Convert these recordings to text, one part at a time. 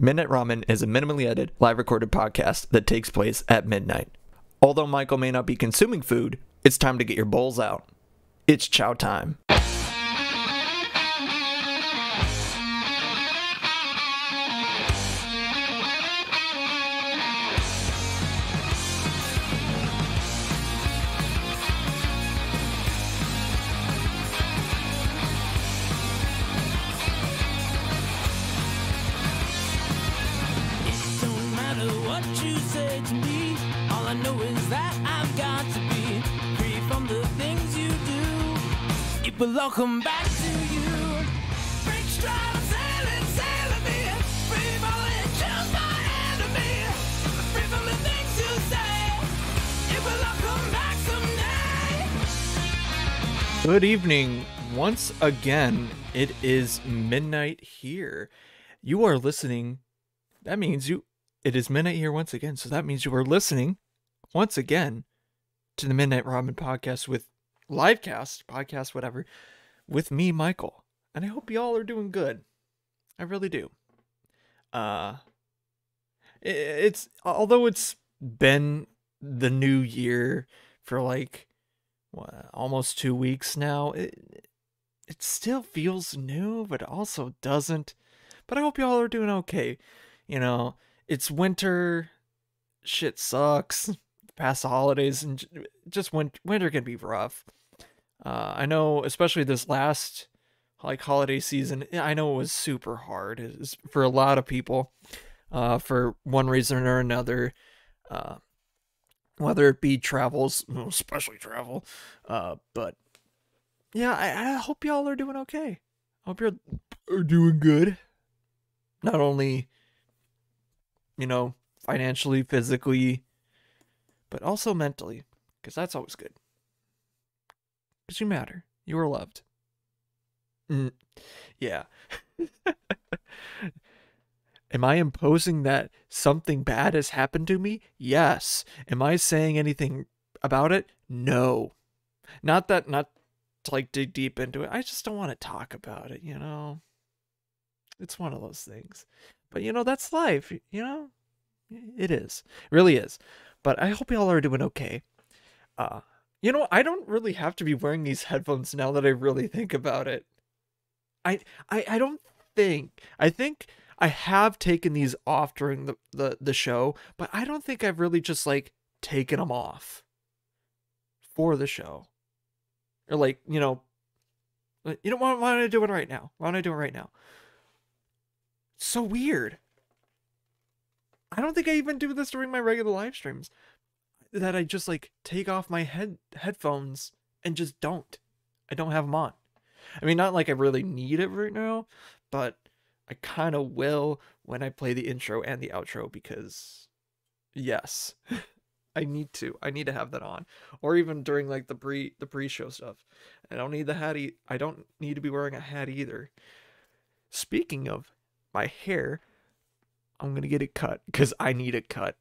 Midnight Ramen is a minimally edited, live recorded podcast that takes place at midnight. Although Michael may not be consuming food, it's time to get your bowls out. It's chow time. Welcome back to you. Break stride, sailing me. Free falling, choose my enemy. Free from the things you say. It will all come back someday. Good evening. Once again, it is midnight here. You are listening. That means it is midnight here once again. So that means you are listening once again to the Midnight Ramen podcast with Livecast, podcast, whatever, with me, Michael. And I hope y'all are doing good. I really do. It's although it's been the new year for like almost 2 weeks now, it still feels new, but also doesn't. But I hope y'all are doing okay. You know, it's winter. Shit sucks. Past the holidays and just winter can be rough. I know, especially this last holiday season, I know it was super hard for a lot of people, for one reason or another, whether it be travels, especially travel, but yeah, I hope y'all are doing okay. I hope you're doing good. Not only, financially, physically, but also mentally, because that's always good. Because you matter. You are loved. Yeah. Am I imposing that something bad has happened to me? Yes. Am I saying anything about it? No. Not to dig deep into it. I just don't want to talk about it, It's one of those things. But, that's life, It is. It really is. But I hope y'all are doing okay. I don't really have to be wearing these headphones now that I really think about it. I think I have taken these off during the show, but I don't think I've really just taken them off for the show. Or why don't I do it right now? Why don't I do it right now? So weird. I don't think I even do this during my regular live streams. That I just take off my headphones and just don't. I don't have them on. I mean, not like I really need it right now, but I kind of will when I play the intro and the outro because, yes, I need to. I need to have that on, or even during the pre-show stuff. I don't need the hat. I don't need to be wearing a hat either. Speaking of my hair, I'm gonna get it cut because I need it cut.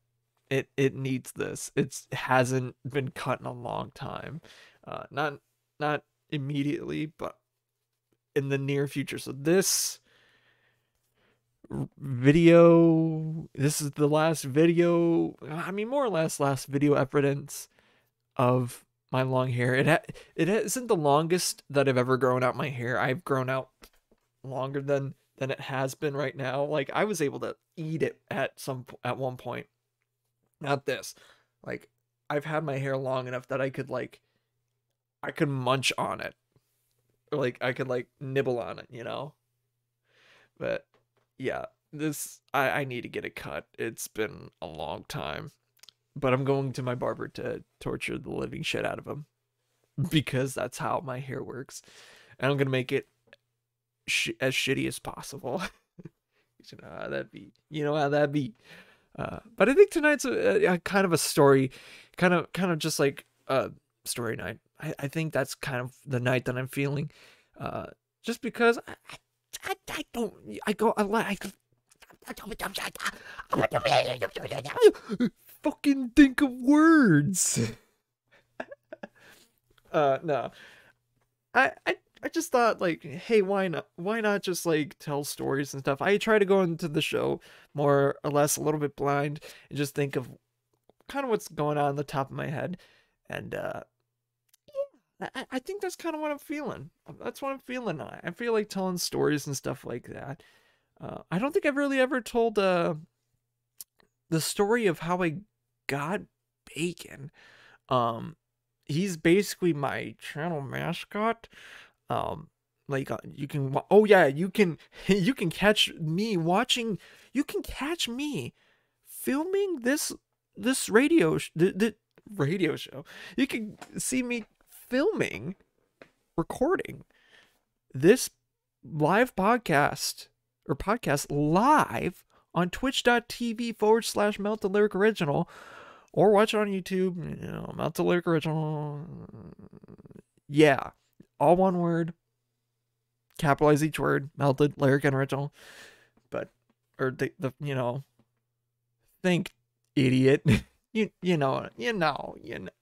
It needs this. It hasn't been cut in a long time. Not immediately, but in the near future. So this video, this is the last video. I mean, more or less last video evidence of my long hair. It isn't the longest that I've ever grown out my hair. I've grown out longer than it has been right now. I was able to eat it at one point. Not this. I've had my hair long enough that I could munch on it. Or I could nibble on it, But yeah, I need to get it cut. It's been a long time. But I'm going to my barber to torture the living shit out of him. Because that's how my hair works. And I'm going to make it as shitty as possible. You know how that be. But I think tonight's a kind of a story, kind of just like a story night. I think that's kind of the night that I'm feeling, just because I fucking think of words. No, I I just thought like, hey, why not just like tell stories and stuff. I try to go into the show more or less a little bit blind and just think of kind of what's going on the top of my head. And I think that's kind of what I'm feeling. That's what I'm feeling now. I feel like telling stories and stuff like that. I don't think I've really ever told the story of how I got Bacon. He's basically my channel mascot. You can, oh yeah, you can you can catch me watching. You can catch me filming this the radio show. You can see me filming, recording this live podcast live on twitch.tv/Melt the Lyric Original, or watch it on YouTube, Melt the Lyric Original. Yeah, all one word, capitalize each word, Melted Lyric and Original. But, or the think, idiot. you know,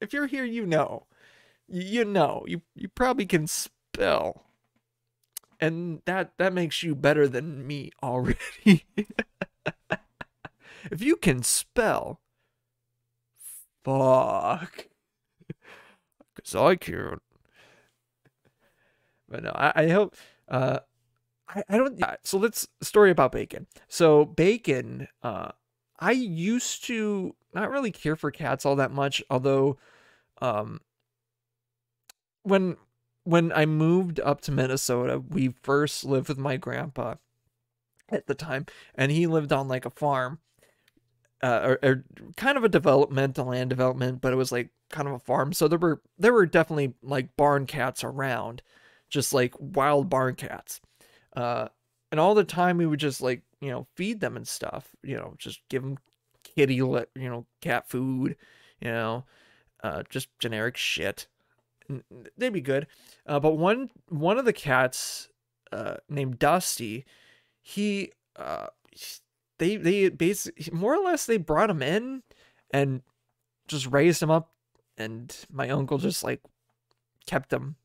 if you're here, you probably can spell. And that makes you better than me already. If you can spell, fuck. Because I can't. But no, I hope, I don't, yeah, so let's, story about Bacon. So Bacon, I used to not really care for cats all that much, although, when I moved up to Minnesota, we first lived with my grandpa at the time, and he lived on like a farm, or kind of a land development, but it was like kind of a farm. So there were definitely like barn cats around, just like wild barn cats. And all the time we would just like, feed them and stuff, just give them cat food, just generic shit. They'd be good. But one of the cats, named Dusty, they basically, more or less, they brought him in and just raised him up, and my uncle just like kept him.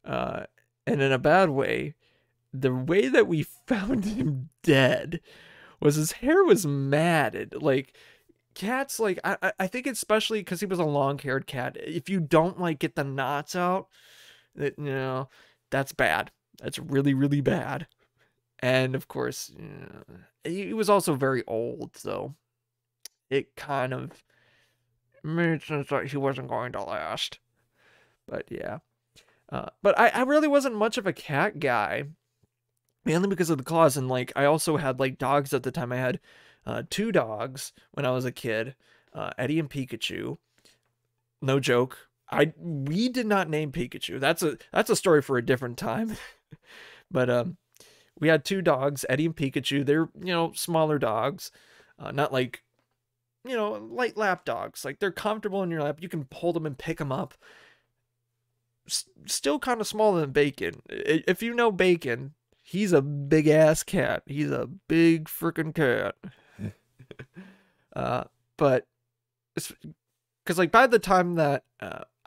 And in a bad way, the way that we found him dead was his hair was matted. Like, cats, like, I think especially because he was a long-haired cat, if you don't like get the knots out, that's bad. That's really, really bad. And of course, he was also very old, so it kind of made sense that he wasn't going to last. But yeah. But I really wasn't much of a cat guy, mainly because of the claws. And like, I also had like dogs at the time. I had 2 dogs when I was a kid, Eddie and Pikachu. No joke. We did not name Pikachu. That's a story for a different time. But we had 2 dogs, Eddie and Pikachu. They're, smaller dogs, not like, light lap dogs. Like, they're comfortable in your lap. You can hold them and pick them up. Still kind of smaller than Bacon. If you know Bacon, he's a big ass cat. He's a big freaking cat. But it's because like by the time that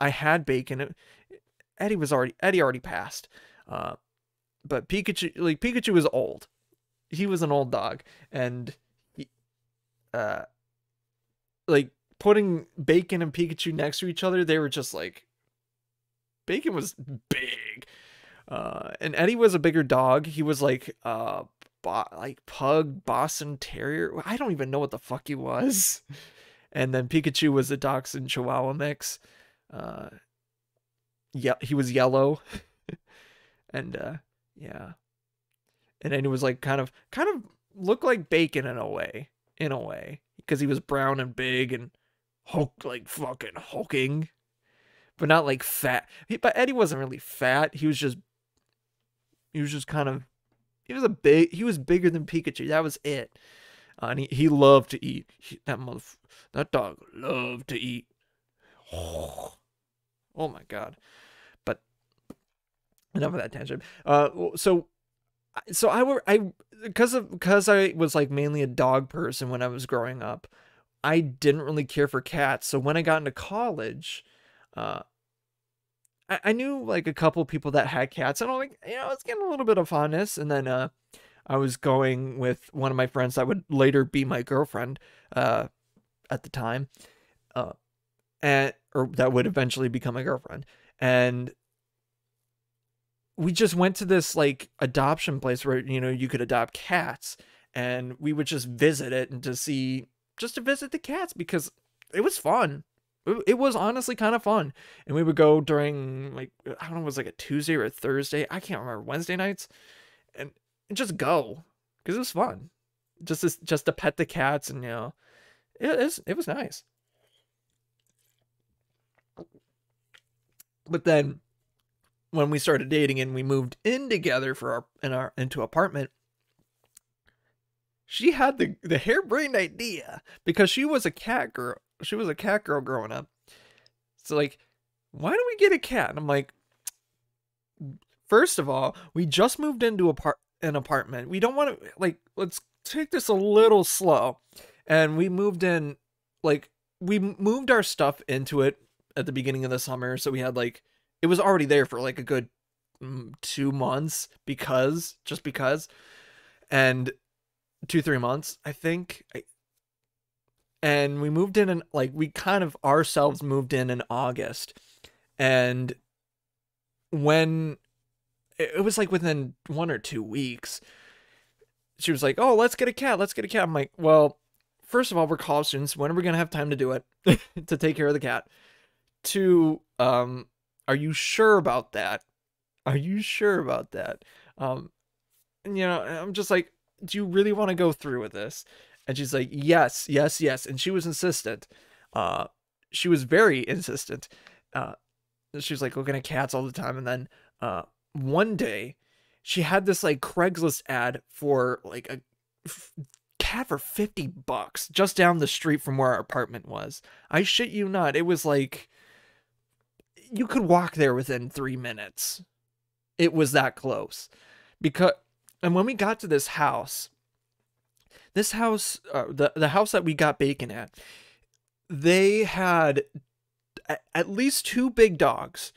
I had Bacon, Eddie already passed. But Pikachu was old. He was an old dog, and like putting Bacon and Pikachu next to each other, they were just like, Bacon was big, and Eddie was a bigger dog. He was like pug Boston Terrier. I don't even know what the fuck he was. And then Pikachu was a Dachshund Chihuahua mix. Yeah, he was yellow, and yeah, and then he was like kind of looked like Bacon in a way, because he was brown and big and like fucking hulking. But not like fat. But Eddie wasn't really fat. He was just kind of, he was bigger than Pikachu. That was it. And he loved to eat. That dog loved to eat. Oh my God. But enough of that tangent. So because I was like mainly a dog person when I was growing up, I didn't really care for cats. So when I got into college, I knew like a couple people that had cats, and I'm like, it's getting a little bit of fondness. And then I was going with one of my friends that would later be my girlfriend at the time, uh, and or that would eventually become my girlfriend. And we just went to this like adoption place where you could adopt cats, and we would just visit it and just to visit the cats because it was fun. It was honestly kind of fun. And we would go during like, I don't know, it was like a Tuesday or a Thursday, I can't remember, Wednesday nights, and just go because it was fun. Just to pet the cats, and it was nice. But then when we started dating and we moved in together into apartment, she had the harebrained idea, because she was a cat girl. She was a cat girl growing up. So like, why don't we get a cat? And I'm like, first of all, we just moved into an apartment. We don't want to, like, let's take this a little slow. And we moved in, like, we moved our stuff into it at the beginning of the summer. So we had like, it was already there for like a good 2 months just because, and 2-3 months, I think. And we moved in, and like, we kind of ourselves moved in August. And when it was like within 1 or 2 weeks, she was like, oh, let's get a cat. I'm like, well, first of all, we're college students. When are we going to have time to do it? To take care of the cat? Two, are you sure about that? Are you sure about that? And I'm just like, do you really want to go through with this? And she's like, yes. And she was insistent. She was very insistent. She was like looking at cats all the time. And then one day she had this like Craigslist ad for like a cat for $50 just down the street from where our apartment was. I shit you not. It was like, you could walk there within 3 minutes. It was that close. And when we got to this house, the house that we got bacon at, they had at least 2 big dogs.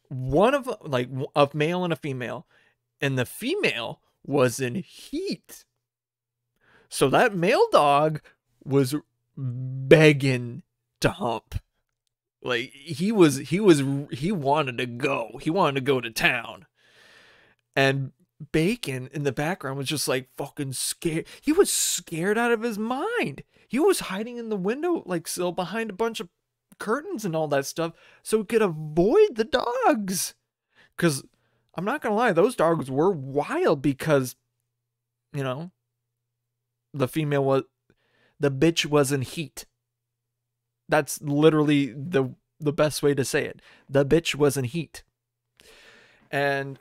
One of like a male and a female, and the female was in heat. So that male dog was begging to hump. Like he wanted to go. He wanted to go to town. And Bacon in the background was just like fucking scared. He was scared out of his mind. He was hiding in the window like sill behind a bunch of curtains and all that stuff so he could avoid the dogs. Cause I'm not gonna lie, those dogs were wild because, the bitch was in heat. That's literally the best way to say it. The bitch was in heat. And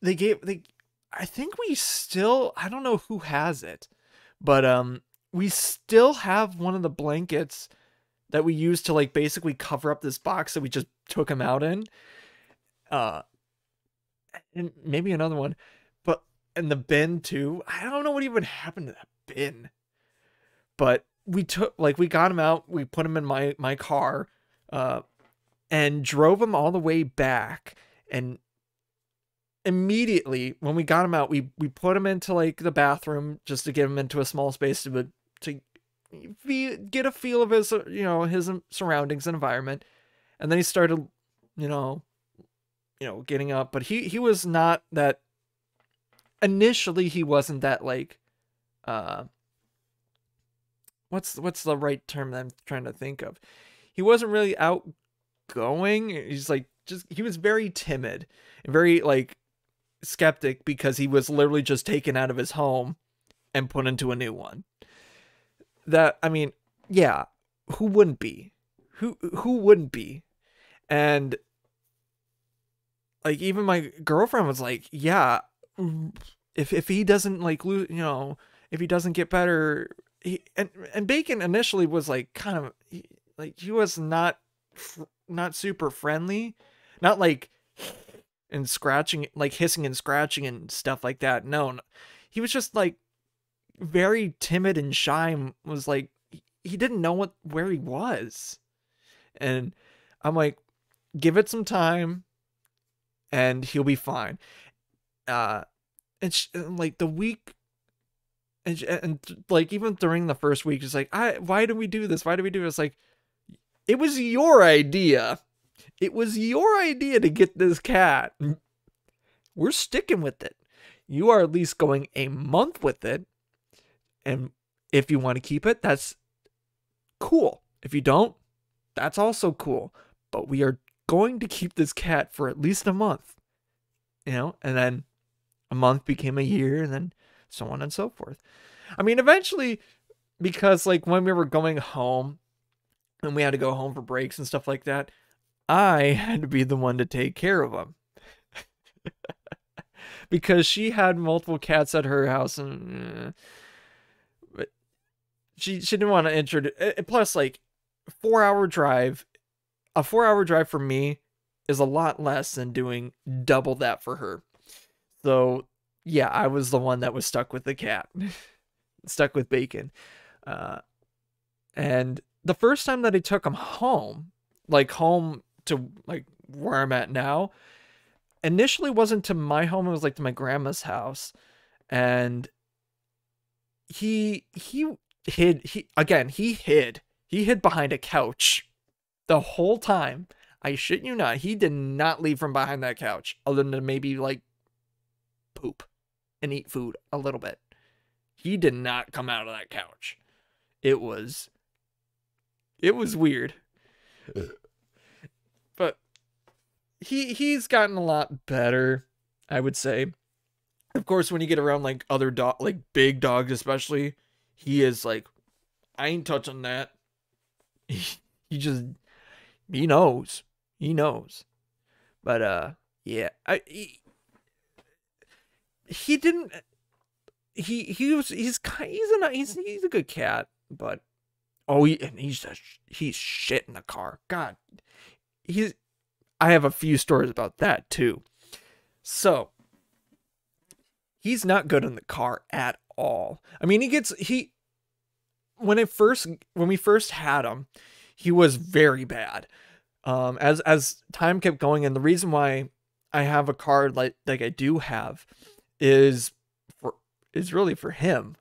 I think we still, I don't know who has it, but we still have one of the blankets that we used to like basically cover up this box that we just took him out in. And maybe another one, and the bin too. I don't know what even happened to that bin, but we got him out, we put him in my car, and drove him all the way back. And immediately when we got him out, we put him into like the bathroom just to get him into a small space to get a feel of his, his surroundings and environment. And then he started, getting up, but he was not that. Initially, he wasn't that like, what's the right term that I'm trying to think of? He wasn't really outgoing. He's like, he was very timid and very like skeptic because he was literally just taken out of his home and put into a new one. That, I mean, yeah, who wouldn't be? Who wouldn't be? And like, even my girlfriend was like, yeah, if he doesn't like lose, if he doesn't get better, and Bacon initially was like kind of like, he was not super friendly, not like and scratching, like hissing and scratching and stuff like that. No, he was just like very timid and shy, and was like, he didn't know where he was. And I'm like, give it some time and he'll be fine. And like the week, and like even during the first week, it's like, why do we do this? Why do we do this? Like, it was your idea. It was your idea to get this cat. We're sticking with it. You are at least going a month with it. And if you want to keep it, that's cool. If you don't, that's also cool. But we are going to keep this cat for at least a month. You know, and then a month became a year, and then so on and so forth. I mean, eventually, because like when we were going home and we had to go home for breaks and stuff like that, I had to be the one to take care of him. Because she had multiple cats at her house, and but she didn't want to introduce. Plus, like, 4-hour drive, a 4-hour drive for me is a lot less than doing double that for her. So yeah, I was the one that was stuck with the cat, stuck with Bacon. And the first time that I took him home, like home to like where I'm at now, initially wasn't to my home. It was like to my grandma's house. And he hid behind a couch the whole time. I shit you not. He did not leave from behind that couch, other than maybe like poop and eat food a little bit. He did not come out of that couch. It was weird. But he's gotten a lot better, I would say. Of course, when you get around like other like big dogs especially, he is like, I ain't touching that. He knows. He knows. But yeah, he didn't. He's a good cat, but he's shit in the car. God, I have a few stories about that too. So he's not good in the car at all. I mean, when we first had him, he was very bad. As time kept going, and the reason why I have a car like I do have is really for him.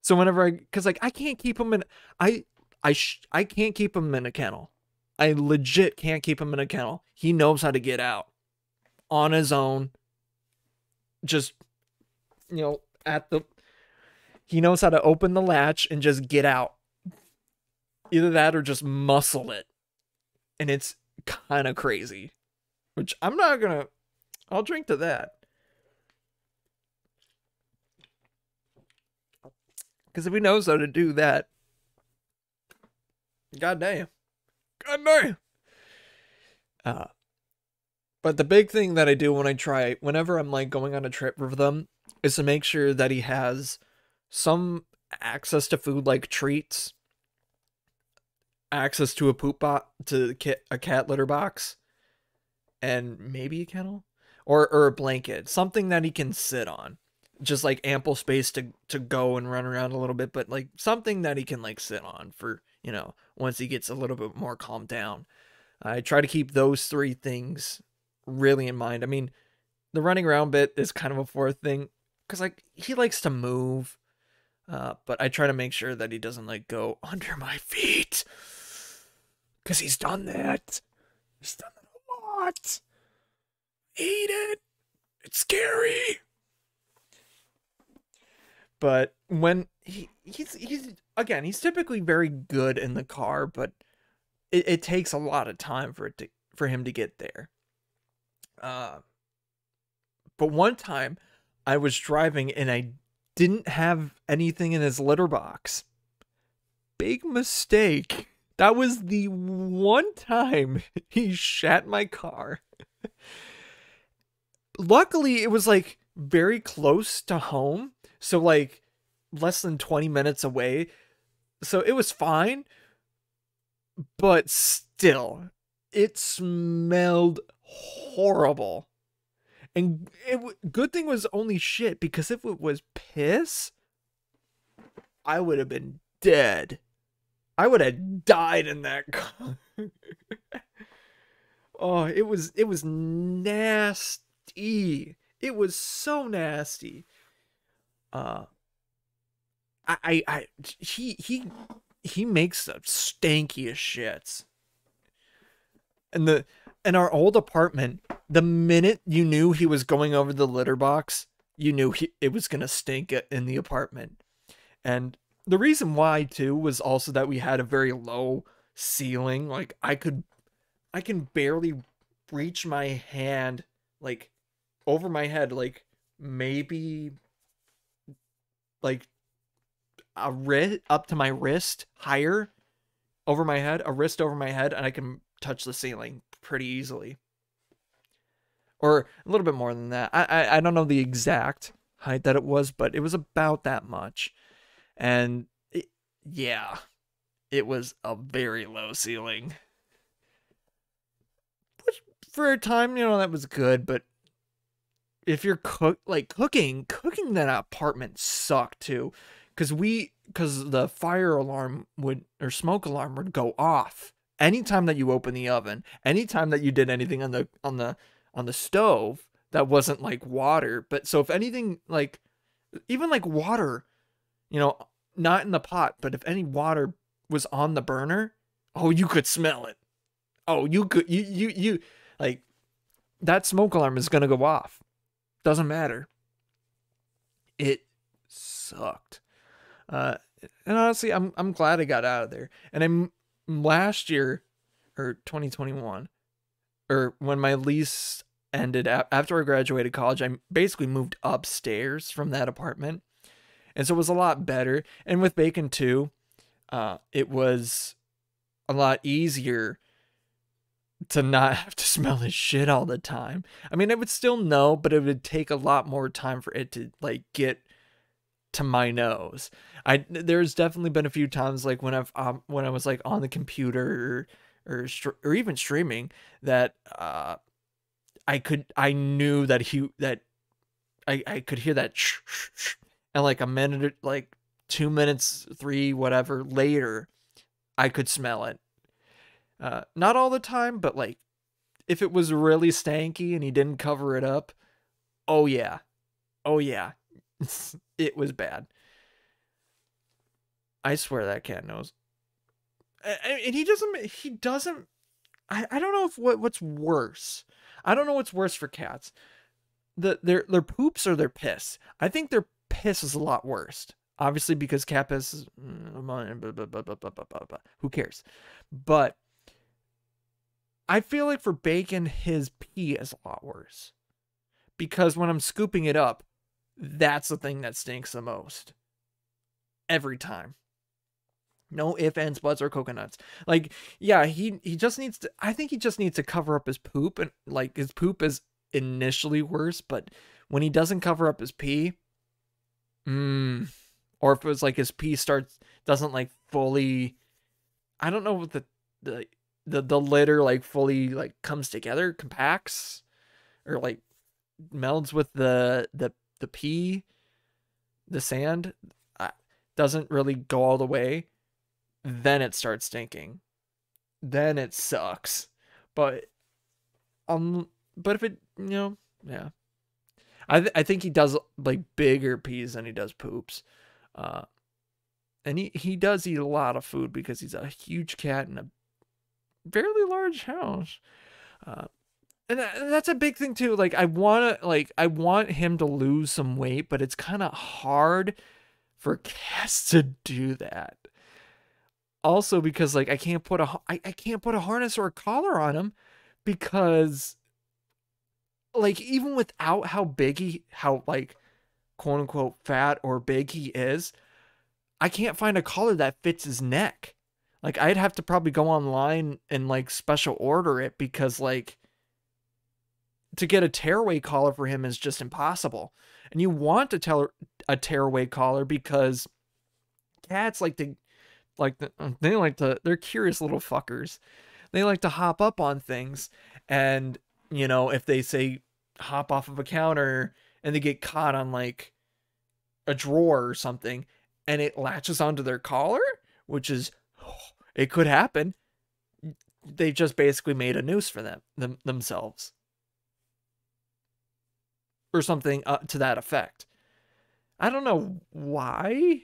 So whenever cause like I can't keep him in, I can't keep him in a kennel. I legit can't keep him in a kennel. He knows how to get out on his own. Just, you know, he knows how to open the latch and just get out. Either that or just muscle it. And it's kind of crazy, which I'll drink to that. Because if he knows how to do that, god damn. But the big thing that I do whenever I'm like going on a trip with them, is to make sure that he has some access to food, like treats, access to a a cat litter box, and maybe a kennel or a blanket, something that he can sit on. Just like ample space to go and run around a little bit, but like something that he can like sit on for, you know, once he gets a little bit more calmed down. I try to keep those 3 things really in mind. I mean, the running around bit is kind of a fourth thing, because like he likes to move, but I try to make sure that he doesn't like go under my feet, because he's done that. He's done that a lot. Hate it. It's scary. But when he's typically very good in the car, but it takes a lot of time for him to get there. But one time I was driving and I didn't have anything in his litter box. Big mistake. That was the one time he shat my car. Luckily, it was like very close to home. So like less than 20 minutes away. So it was fine. But still, it smelled horrible. And good thing was only shit, because if it was piss, I would have been dead. I would have died in that car. Oh, it was nasty. It was so nasty. Uh, I he makes the stankiest shits. And the in our old apartment, the minute you knew he was going over the litter box, you knew it was gonna stink in the apartment. And the reason why too was also that we had a very low ceiling. Like I can barely reach my hand like over my head, like maybe like a wrist up to my wrist higher over my head, a wrist over my head, and I can touch the ceiling pretty easily. Or a little bit more than that. I don't know the exact height that it was, but it was about that much. And yeah, it was a very low ceiling. Which for a time, that was good, but if you're cooking that apartment sucked too. Because the fire alarm or smoke alarm would go off anytime that you open the oven, anytime that you did anything on the stove that wasn't like water. But so if anything, like even like water, not in the pot, but if any water was on the burner, oh, you could smell it. Oh, you could, you like that smoke alarm is gonna go off. Doesn't matter. It sucked. And honestly, I'm glad I got out of there. And I'm last year, or 2021, or when my lease ended after I graduated college, I basically moved upstairs from that apartment, and so it was a lot better. And with Bacon too, it was a lot easier to not have to smell his shit all the time. I mean, I would still know, but it would take a lot more time for it to like get to my nose. There's definitely been a few times like when I was like on the computer or even streaming that I knew that I could hear that and like a minute, like 2 minutes, 3 whatever later, I could smell it. Not all the time, but like if it was really stanky and he didn't cover it up, oh yeah, it was bad. I swear that cat knows. And he doesn't. I don't know what's worse. I don't know what's worse for cats. Their poops or their piss. I think their piss is a lot worse. Obviously, because cat piss is who cares? But I feel like for Bacon, his pee is a lot worse. Because when I'm scooping it up, that's the thing that stinks the most. Every time. No ifs, ands, buts, or coconuts. Like, yeah, he just needs to, I think he just needs to cover up his poop. And like his poop is initially worse, but when he doesn't cover up his pee, or if it was like his pee doesn't like fully, I don't know what the litter like fully like comes together, compacts, or like melds with the pee, the sand, doesn't really go all the way, then it starts stinking. Then it sucks. But if it, yeah. I think he does like bigger pees than he does poops. And he does eat a lot of food because he's a huge cat in a fairly large house. And that's a big thing too. Like I want him to lose some weight, but it's kind of hard for cats to do that. Also because like I can't put a harness or a collar on him because like even without how like quote unquote fat or big he is, I can't find a collar that fits his neck. Like I'd have to probably go online and like special order it because like to get a tearaway collar for him is just impossible. And you want to a tearaway collar because cats they're curious little fuckers. They like to hop up on things, and if they say hop off of a counter and they get caught on like a drawer or something and it latches onto their collar, which is it could happen. they just basically made a noose for themselves. Or something to that effect. I don't know why,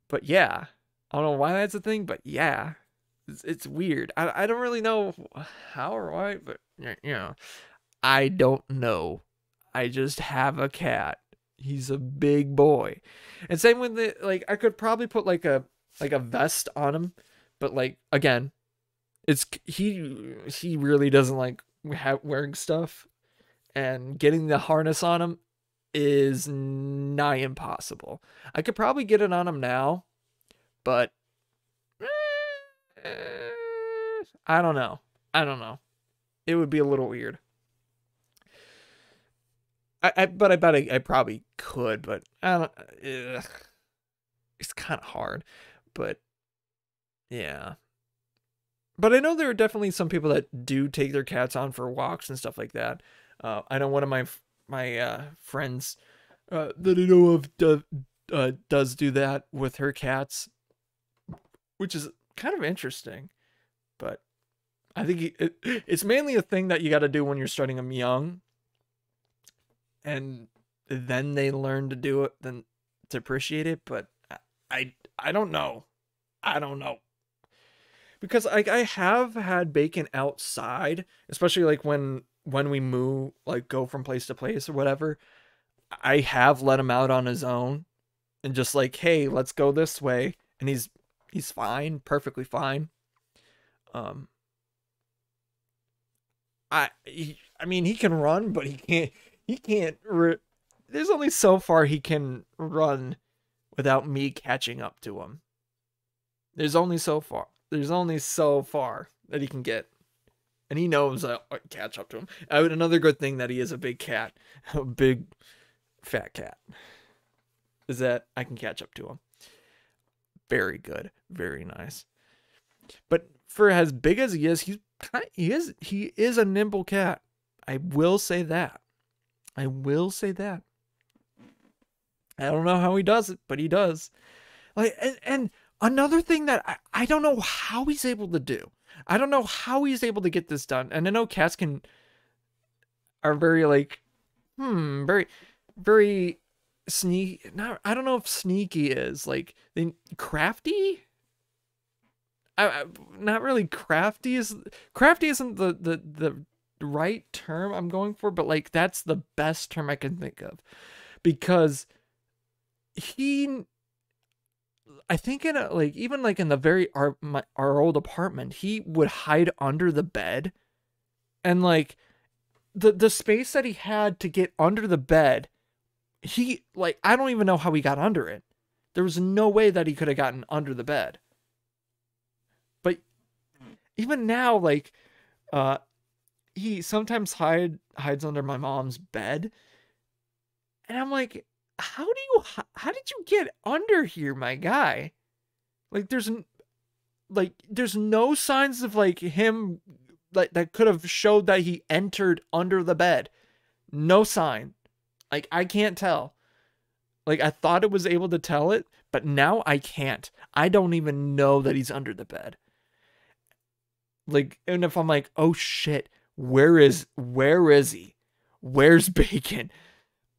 but yeah. I don't know why that's a thing, but yeah. It's weird. I don't really know how or why, but I don't know. I just have a cat. He's a big boy. And same with the, like, I could probably put like a vest on him, but like, again, it's he really doesn't like wearing stuff, and getting the harness on him is nigh impossible. I could probably get it on him now, but I don't know. It would be a little weird. But I bet I probably could, but I don't. It's kind of hard, but yeah. But I know there are definitely some people that do take their cats on for walks and stuff like that. I know one of my friends that I know of does do that with her cats, which is kind of interesting. But I think it's mainly a thing that you got to do when you're starting them young, and then they learn to do it, then to appreciate it. But I don't know. Because I have had Bacon outside, especially like when we move, like go from place to place or whatever. I have let him out on his own and just like, hey, let's go this way, and he's fine, perfectly fine. I mean, he can run, but he can't there's only so far he can run without me catching up to him. There's only so far that he can get, and he knows I'll catch up to him. Another good thing that he is a big cat, a big fat cat, is that I can catch up to him. Very good, very nice. But for as big as he is, he is a nimble cat. I will say that. I don't know how he does it, but he does. Like, and another thing that I don't know how he's able to do. I don't know how he's able to get this done. And I know cats are very like, very, very sneaky. I don't know if sneaky is like crafty. Not really crafty isn't the right term I'm going for, but like that's the best term I can think of, because I think in even like in our old apartment, he would hide under the bed, and like the space that he had to get under the bed, I don't even know how he got under it. There was no way that he could have gotten under the bed. But even now, like, he sometimes hides under my mom's bed, and I'm like, how did you get under here, my guy? Like, there's no signs of like him that could have showed that he entered under the bed. No sign. Like, I can't tell. Like, I thought it was able to tell it, but now I can't. I don't even know that he's under the bed. Like, and if I'm like, oh shit, where is he? Where's Bacon?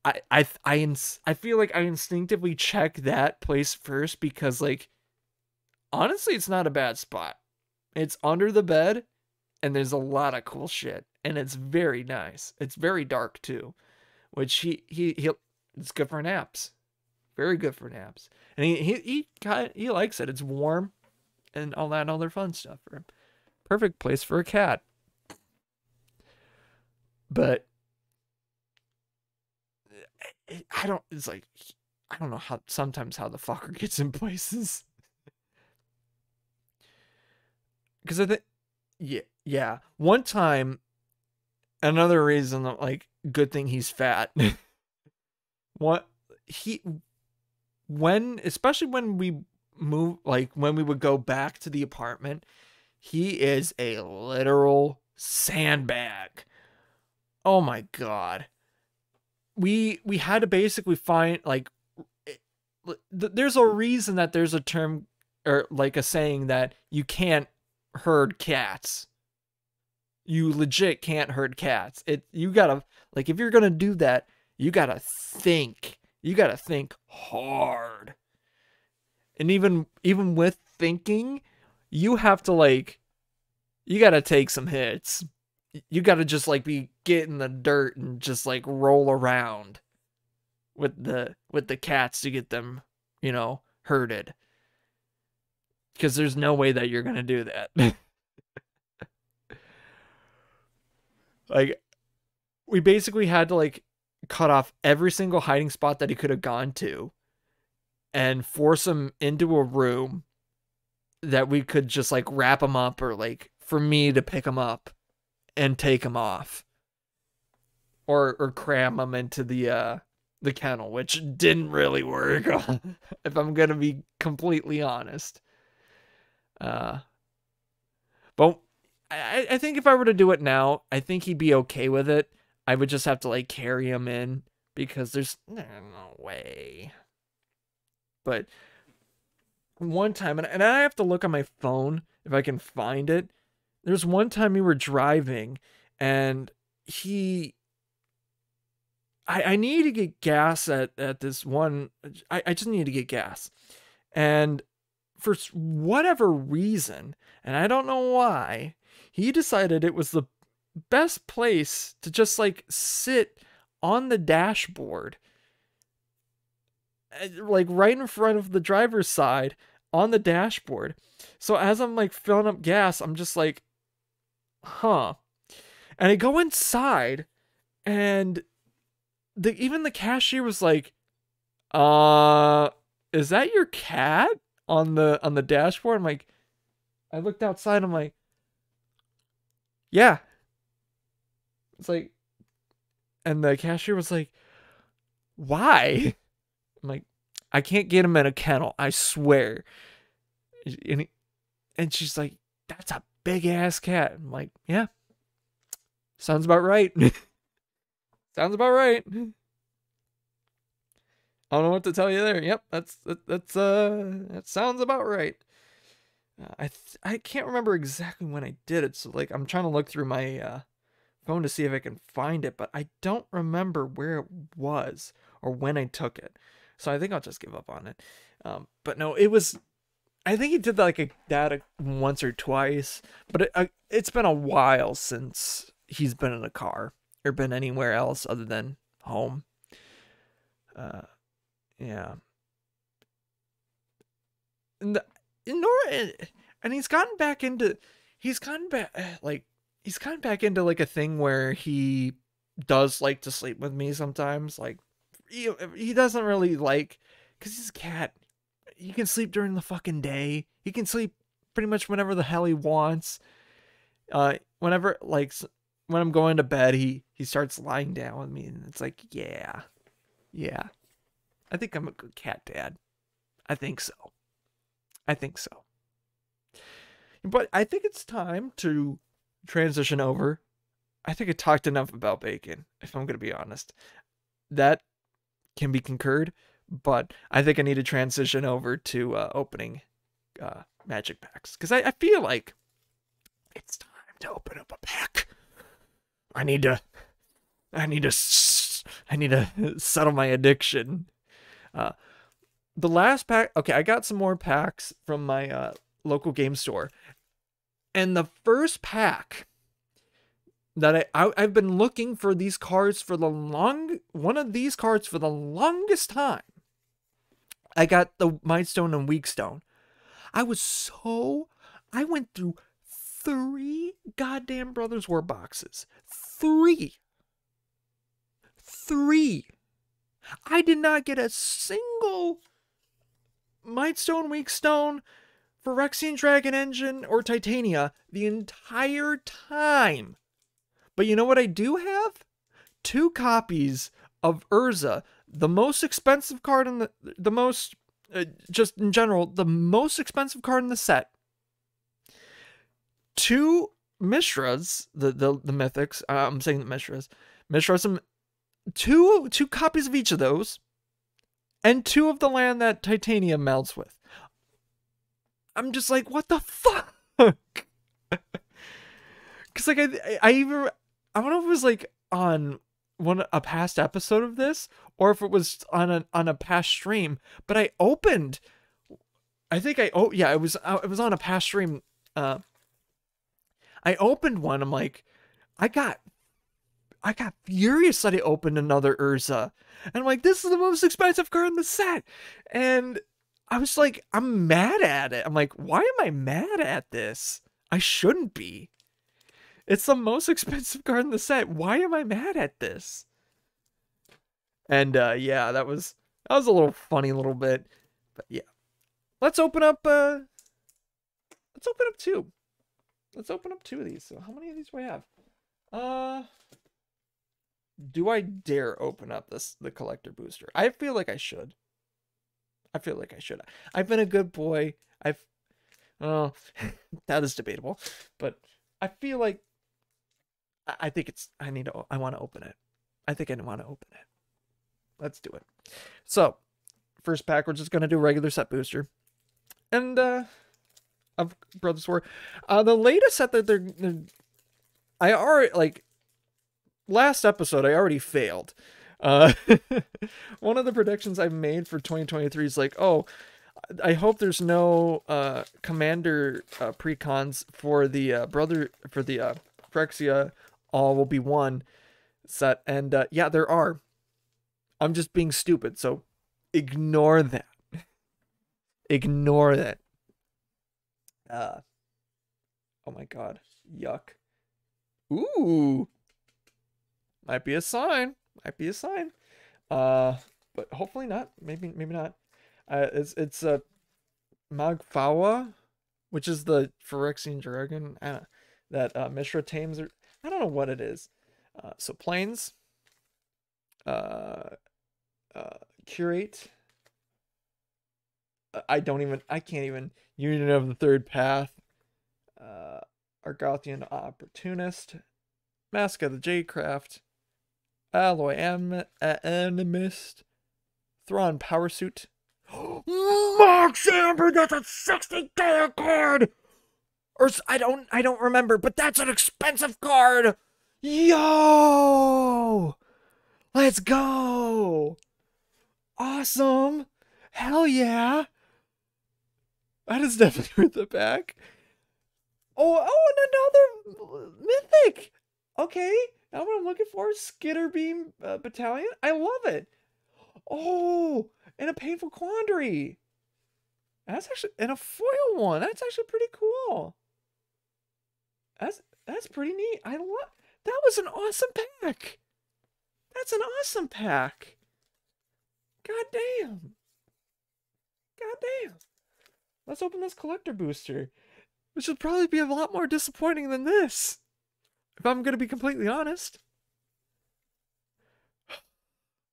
I feel like I instinctively check that place first, because like, honestly, it's not a bad spot. It's under the bed, and there's a lot of cool shit, and it's very nice. It's very dark too, which it's good for naps. Very good for naps. And he likes it. It's warm and all that other fun stuff for him. Perfect place for a cat. But I don't know how the fucker gets in places. Because I think, yeah. One time, another reason that, like, good thing he's fat. Especially when we move, like when we would go back to the apartment, he is a literal sandbag. Oh my God. We had to basically find, like, there's a reason that there's a term, or like a saying, that you can't herd cats. You legit can't herd cats. You gotta, like, if you're gonna do that, you gotta think. You gotta think hard. And even with thinking, you have to, like, you gotta take some hits. You gotta just, like, be getting the dirt and just, like, roll around with the cats to get them, you know, herded. Because there's no way that you're gonna do that. Like, we basically had to, like, cut off every single hiding spot that he could have gone to and force him into a room that we could just, like, wrap him up, or, like, for me to pick him up and take him off, or cram him into the kennel, which didn't really work. If I'm gonna be completely honest. But I think if I were to do it now, I think he'd be okay with it. I would just have to, like, carry him in, because there's no way. But one time, and I have to look on my phone if I can find it. There's one time we were driving, and I need to get gas at this one. I just need to get gas. And for whatever reason, and I don't know why, he decided it was the best place to just, like, sit on the dashboard, like, right in front of the driver's side on the dashboard. So as I'm, like, filling up gas, I'm just like, huh. And I go inside, and even the cashier was like, is that your cat on the dashboard? I'm like, I looked outside, I'm like, yeah. It's like, and the cashier was like, why? I'm like, I can't get him in a kennel, I swear. And she's like, that's a big ass cat. I'm like, yeah, sounds about right. Sounds about right. I don't know what to tell you there. Yep, that sounds about right. I can't remember exactly when I did it, so, like, I'm trying to look through my phone to see if I can find it, but I don't remember where it was or when I took it. So I think I'll just give up on it. But no, it was, I think he did that once or twice, but it's been a while since he's been in a car or been anywhere else other than home. Yeah. And he's gotten back into like a thing where he does like to sleep with me sometimes. Like, he doesn't really like, because he's a cat, he can sleep during the fucking day. He can sleep pretty much whenever the hell he wants. Whenever, like, when I'm going to bed, he starts lying down with me, and it's like, yeah. I think I'm a good cat dad. I think so. But I think it's time to transition over. I think I talked enough about bacon, if I'm going to be honest. That can be concurred, but I think I need to transition over to opening magic packs, because I feel like it's time to open up a pack. I need to settle my addiction. The last pack, okay, I got some more packs from my local game store, and the first pack that I've been looking for these cards for one of these cards for the longest time. I got the Mindstone and Weakstone. I went through 3 goddamn Brothers War boxes. 3. I did not get a single Mindstone, Weakstone, Phyrexian Dragon Engine, or Titania the entire time. But you know what I do have? 2 copies of Urza, the most expensive card in the most, just in general, the most expensive card in the set. 2 Mishras, the mythics. I'm saying the Mishras, and 2 copies of each of those, and 2 of the land that Titania melts with. I'm just like, what the fuck? Because like I even I don't know if it was like on a past episode of this or if it was on a past stream, but I opened. I think I yeah it was on a past stream. I opened one. I'm like, I got furious that I opened another Urza, and I'm like, this is the most expensive card in the set, and I was like, I'm mad at it. I'm like, why am I mad at this? I shouldn't be. It's the most expensive card in the set. Why am I mad at this? And yeah, that was a little funny little bit. But yeah. Let's open up two. Let's open up two of these. So how many of these do I have? Do I dare open up the collector booster? I feel like I should. I've been a good boy. Oh, that is debatable, but I feel like I think I want to open it. I think I want to open it. Let's do it. So, first pack, we're just going to do a regular set booster. And, of Brothers War. The latest set that I already, like, last episode, I already failed. One of the predictions I've made for 2023 is like, oh, I hope there's no commander precons for the Phyrexia all will be one set, and yeah, there are. I'm just being stupid, so ignore that. Ignore that. Oh my god, yuck. Ooh, might be a sign. Might be a sign. But hopefully not. Maybe not. It's a Magfawa, which is the Phyrexian dragon that Mishra tames. I don't know what it is. So planes. Curate. I can't even. Union of the Third Path. Argothian Opportunist. Mask of the Jadecraft. Alloy Animist. Thrawn Power Suit. Max Amber, that's a $60 card! Or I don't remember, but that's an expensive card! Yo! Let's go! Awesome! Hell yeah! That is definitely worth the back. Oh, and another mythic! Okay, now what I'm looking for is Skitterbeam Battalion. I love it! Oh, and a Painful Quandary. That's actually, and a foil one. That's actually pretty cool. That's pretty neat. I love, that was an awesome pack. That's an awesome pack. God damn. God damn. Let's open this collector booster, which will probably be a lot more disappointing than this, if I'm going to be completely honest.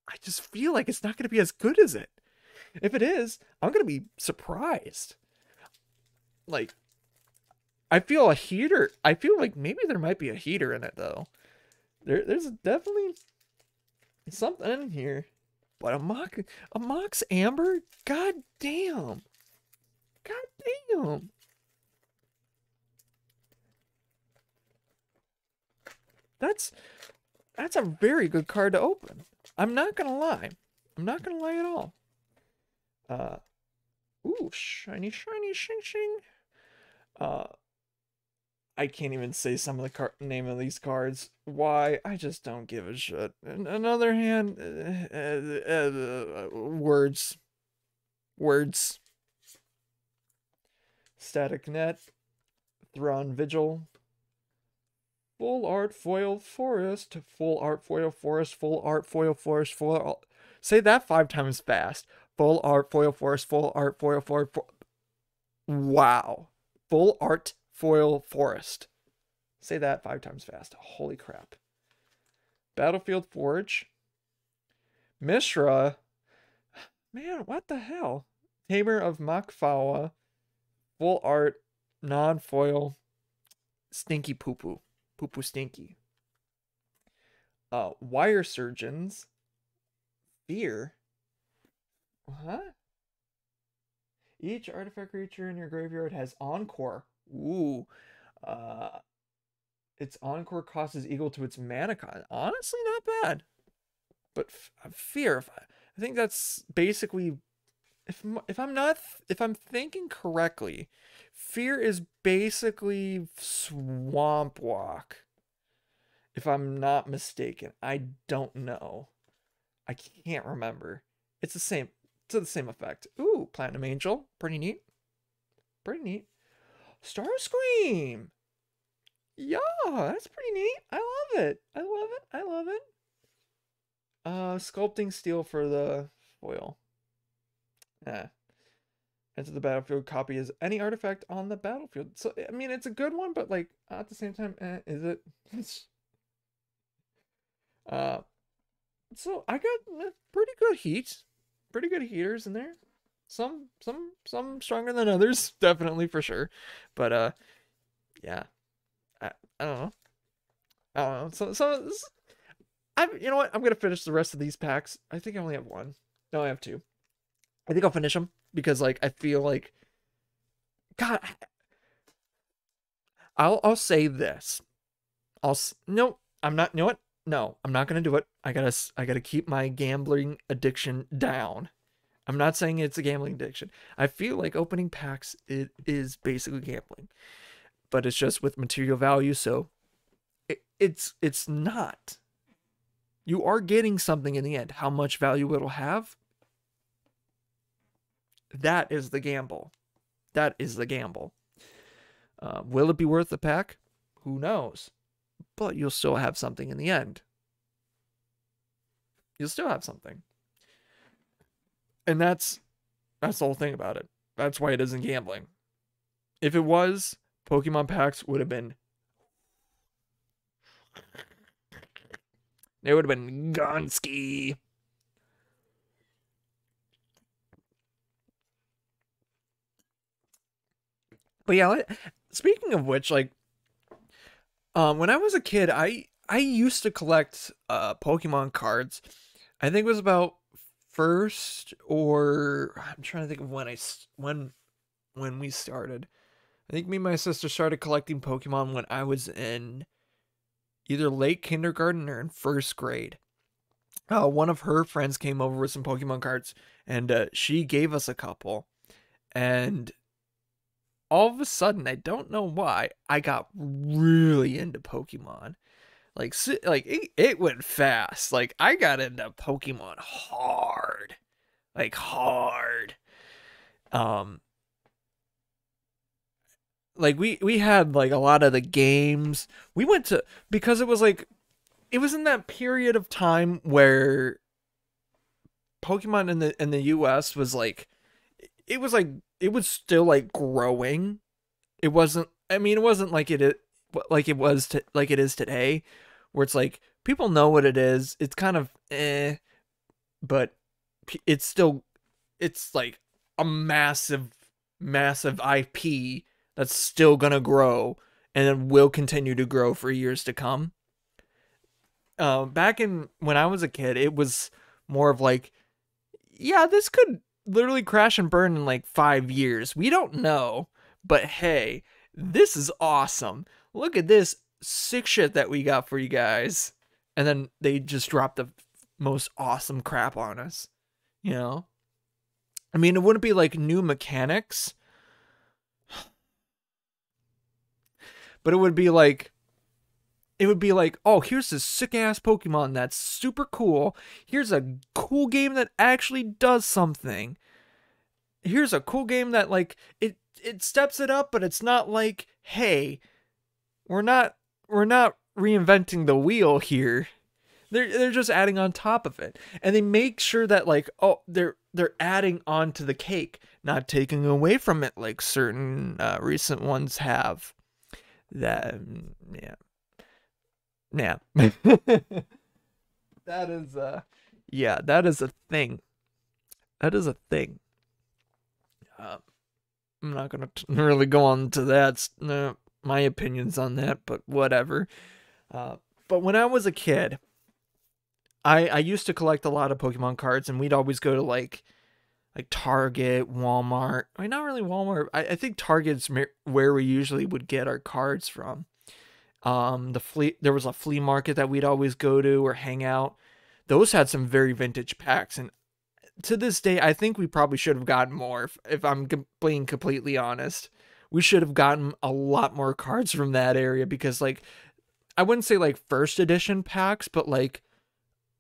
I just feel like it's not going to be as good as it. If it is, I'm going to be surprised. Like, I feel a heater. I feel like maybe there might be a heater in it, though. There's definitely something in here. But a Mox Amber? God damn. God damn. That's a very good card to open. I'm not gonna lie. I'm not gonna lie at all. Ooh, shiny, shiny, shing, shing. I can't even say some of the name of these cards. Why? I just don't give a shit. On another hand, words. Static Net, Thrawn Vigil, Full Art Foil Forest, Full Art Foil Forest, Full Art Foil Forest, Full Art. Say that 5 times fast. Full Art Foil Forest, Full Art Foil Forest. Wow. Full Art Foil Forest. Say that 5 times fast. Holy crap. Battlefield Forge. Mishra. Man, what the hell? Tamer of Makfawa. Full Art. Non-foil. Stinky Poo Poo. Poo Poo Stinky. Wire Surgeons. Fear. Huh? Each artifact creature in your graveyard has Encore. Ooh. Uh, its encore cost is equal to its mana cost. Honestly, not bad. But fear, I think that's basically, if I'm thinking correctly, fear is basically swamp walk. If I'm not mistaken, I don't know. I can't remember. It's the same. It's the same effect. Ooh, Platinum Angel, pretty neat. Pretty neat. Starscream. Yeah, that's pretty neat. I love it. I love it. I love it. Sculpting steel for the foil. Enter the battlefield. Copy as any artifact on the battlefield. So I mean, it's a good one, but like at the same time, is it? So I got pretty good heat, pretty good heaters in there. Some stronger than others, definitely for sure. But yeah, I don't know. I don't know. So you know what? I'm gonna finish the rest of these packs. I think I only have one. No, I have two. I think I'll finish them because like I feel like, God, I'll say this. No, I'm not. You know what? No, I'm not gonna do it. I gotta keep my gambling addiction down. I'm not saying it's a gambling addiction. I feel like opening packs, it is basically gambling, but it's just with material value. So it's not. You are getting something in the end. How much value it'll have, that is the gamble. That is the gamble. Will it be worth the pack? Who knows? But you'll still have something in the end. You'll still have something. And that's the whole thing about it. That's why it isn't gambling. If it was, Pokemon packs would have been... They would have been Gonski. But yeah, speaking of which, like, when I was a kid, I used to collect Pokemon cards. I think it was about first, or I'm trying to think of when we started. I think me and my sister started collecting Pokemon when I was in either late kindergarten or in first grade. One of her friends came over with some Pokemon cards, and she gave us a couple. And all of a sudden, I don't know why, I got really into Pokemon. Like it went fast. Like I got into Pokemon hard. Like hard. Like we had like a lot of the games. We went to, because it was like, it was in that period of time where Pokemon in the US was like, it was still like growing. It wasn't, I mean, it wasn't like it is today, where it's like people know what it is. It's kind of but it's like a massive IP that's still gonna grow and then will continue to grow for years to come. Back in when I was a kid, it was more of like, yeah, this could literally crash and burn in like 5 years. We don't know, but hey, this is awesome. Look at this sick shit that we got for you guys. And then they just dropped the most awesome crap on us, you know? I mean, it wouldn't be like new mechanics, but it would be like, oh, here's this sick ass Pokemon that's super cool. Here's a cool game that actually does something. Here's a cool game that like it steps it up, but it's not like, hey, we're not reinventing the wheel here. They're just adding on top of it. And they make sure that like, oh, they're adding on to the cake, not taking away from it like certain recent ones have. That yeah. That is that is a thing. That is a thing. I'm not gonna really go on to that. My opinions on that, but whatever. But when I was a kid, I used to collect a lot of Pokemon cards, and we'd always go to like, like Target, Walmart. I mean, not really Walmart. I think Target's where we usually would get our cards from. There was a flea market that we'd always go to or hang out. Those had some very vintage packs, and to this day, I think we probably should have gotten more. If I'm being completely honest, we should have gotten a lot more cards from that area because, like, I wouldn't say like first edition packs, but like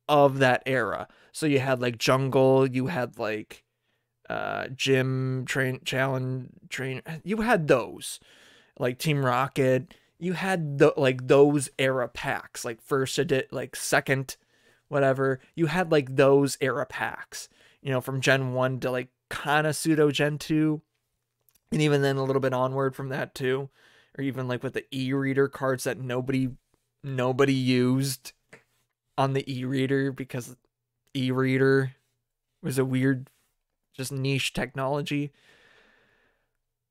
of that era. So you had like Jungle, you had like Gym Train Challenge Train. You had those like Team Rocket. You had like those era packs, like first edit, like second, whatever. You had like those era packs, you know, from Gen 1 to like kind of pseudo Gen 2. And even then a little bit onward from that too. Or even like with the e-reader cards that nobody used on the e-reader because e-reader was a weird, just niche technology.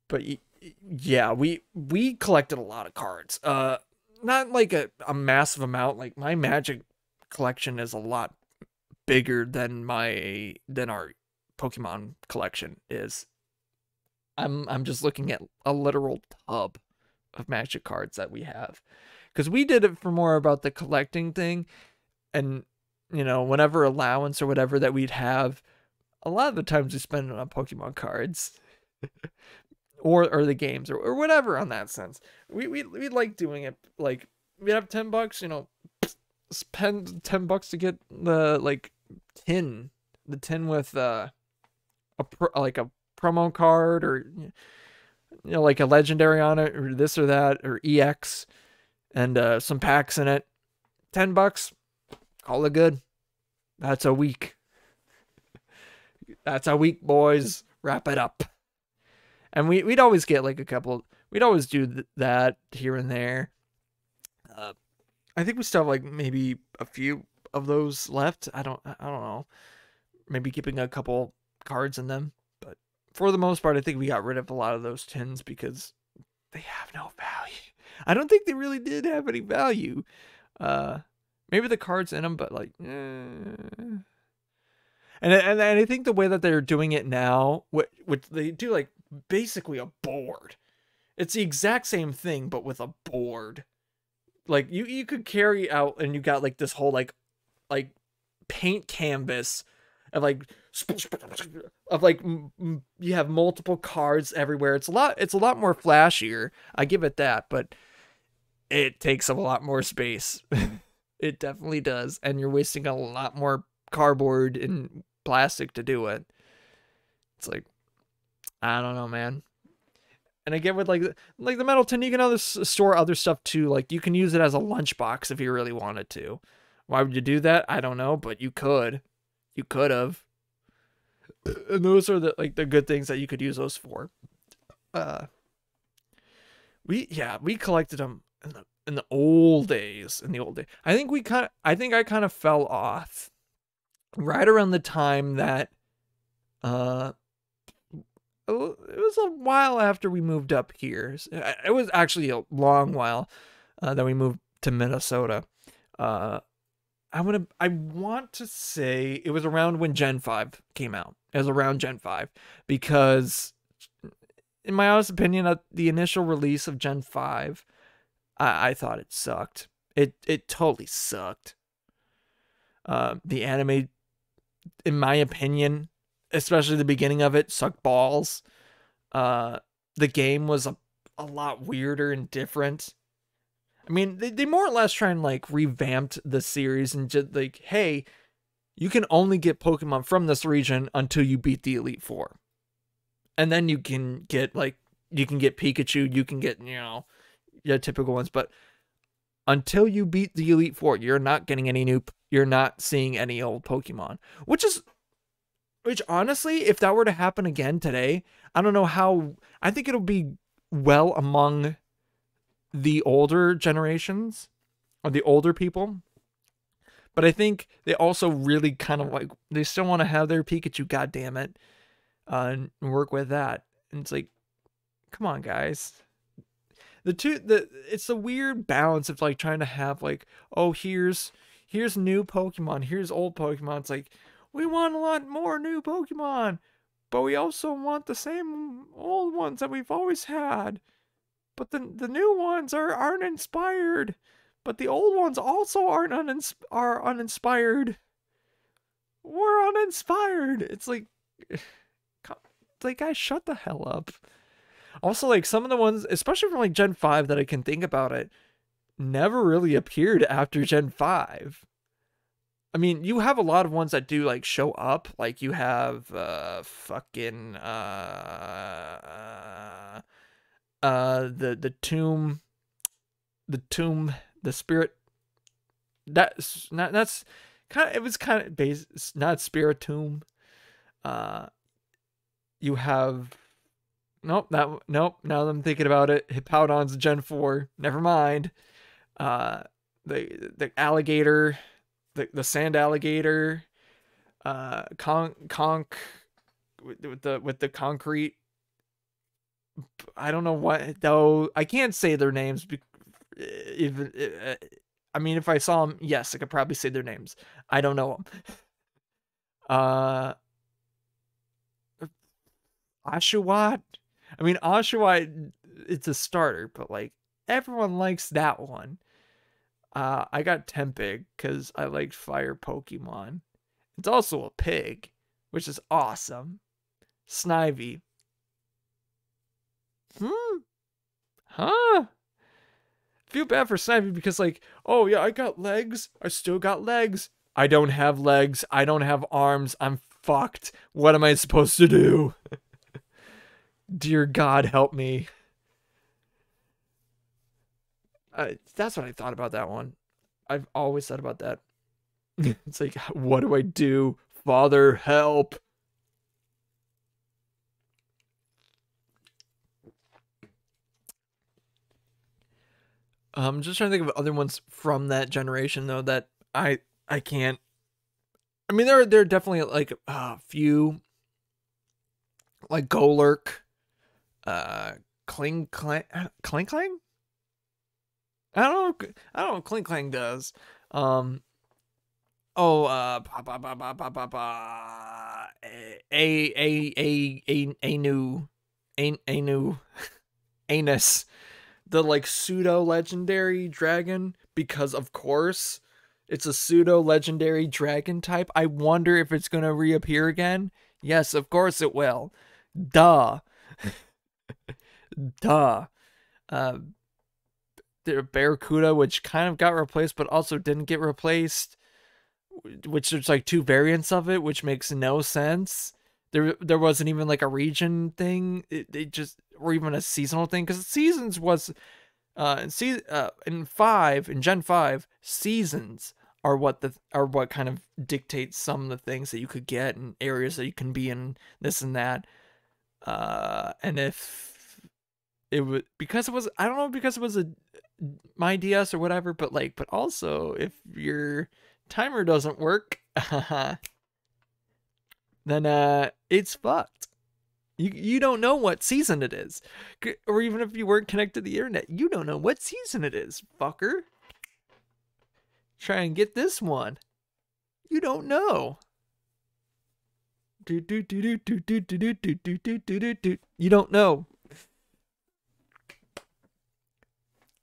But yeah, we collected a lot of cards. Not like a massive amount. Like my Magic collection is a lot bigger than our Pokemon collection is. I'm just looking at a literal tub of Magic cards that we have, because we did it for more about the collecting thing, and you know, whenever allowance or whatever that we'd have, a lot of the times we spend it on Pokemon cards. or the games or whatever on that sense. We like doing it. Like we have $10, you know, spend $10 to get the like tin with a promo card, or you know, like a legendary on it, or this or that, or EX, and some packs in it. $10, call it good. That's a week. That's a week, boys. Wrap it up. And we'd always get like a couple. We'd always do that here and there. I think we still have like maybe a few of those left. I don't know. Maybe keeping a couple cards in them, but for the most part, I think we got rid of a lot of those tins because they have no value. I don't think they really did have any value. Maybe the cards in them, but like, And I think the way that they're doing it now, what they do, like basically a board. It's the exact same thing, but with a board. Like you could carry out, and you got like this whole like paint canvas of like you have multiple cards everywhere. It's a lot more flashier. I give it that, but it takes up a lot more space. It definitely does, and you're wasting a lot more cardboard and plastic to do it. It's like, I don't know, man. And again, with like the metal tin, you can store other stuff too. Like you can use it as a lunchbox if you really wanted to. Why would you do that? I don't know, but you could. You could have. And those are the good things that you could use those for. We collected them in the old days. I think I kind of fell off right around the time that it was a while after we moved up here. It was actually a long while that we moved to Minnesota. I want to say it was around when Gen 5 came out. It was around Gen 5 because, in my honest opinion, the initial release of Gen 5, I thought it sucked. It totally sucked. The anime, in my opinion, especially the beginning of it, sucked balls. The game was a lot weirder and different. I mean, they more or less try and like revamped the series and just like, hey, you can only get Pokemon from this region until you beat the Elite Four. And then you can get Pikachu, you can get, you know, your typical ones, but until you beat the Elite Four, you're not seeing any old Pokemon. Which honestly, if that were to happen again today, I don't know how. I think it'll be well among the older generations or the older people. But I think they also really kind of like, they still want to have their Pikachu, goddammit, and work with that. And it's like, come on, guys. It's a weird balance of like trying to have like, oh, here's new Pokemon, here's old Pokemon. It's like, we want a lot more new Pokemon. but we also want the same old ones that we've always had. But the new ones aren't inspired. But the old ones also are uninspired. We're uninspired. It's like guys, shut the hell up. Also, like, some of the ones, especially from like Gen 5 that I can think about it, never really appeared after Gen 5. I mean, you have a lot of ones that do like show up. Like you have the tomb, the spirit. That's kind of, it was kind of base, not spirit tomb. You have nope. Now that I'm thinking about it, Hippowdon's Gen 4. Never mind. The alligator, the sand alligator, conch with the concrete. I don't know what though. I can't say their names. Even I mean, if I saw them, yes, I could probably say their names. I don't know them. Oshawott. I mean, Oshawott, it's a starter, but like everyone likes that one. I got Tempig because I liked fire Pokemon. It's also a pig, which is awesome. Snivy. Huh? Feel bad for Snivy because, like, oh yeah, I got legs. I still got legs. I don't have legs. I don't have arms. I'm fucked. What am I supposed to do? Dear God, help me. That's what I thought about that one. I've always thought about that. It's like, what do I do? Father, help. I'm just trying to think of other ones from that generation though that I can't. I mean, there are definitely like a few, like Golurk, Kling Clang. I don't know what Kling Clang does. Anu, Anus, the like pseudo legendary dragon, because of course it's a pseudo legendary dragon type. I wonder if it's gonna reappear again. Yes, of course it will. Duh. Duh. The Barracuda, which kind of got replaced but also didn't get replaced, which there's like two variants of it, which makes no sense. There wasn't even like a region thing, it just, or even a seasonal thing, because seasons was in Gen 5, seasons are what kind of dictates some of the things that you could get and areas that you can be in, this and that. And if it was because it was, I don't know, because it was my DS or whatever, but also if your timer doesn't work, then it's fucked. You don't know what season it is, or even if you weren't connected to the internet, you don't know what season it is, fucker. Try and get this one. You don't know. You don't know.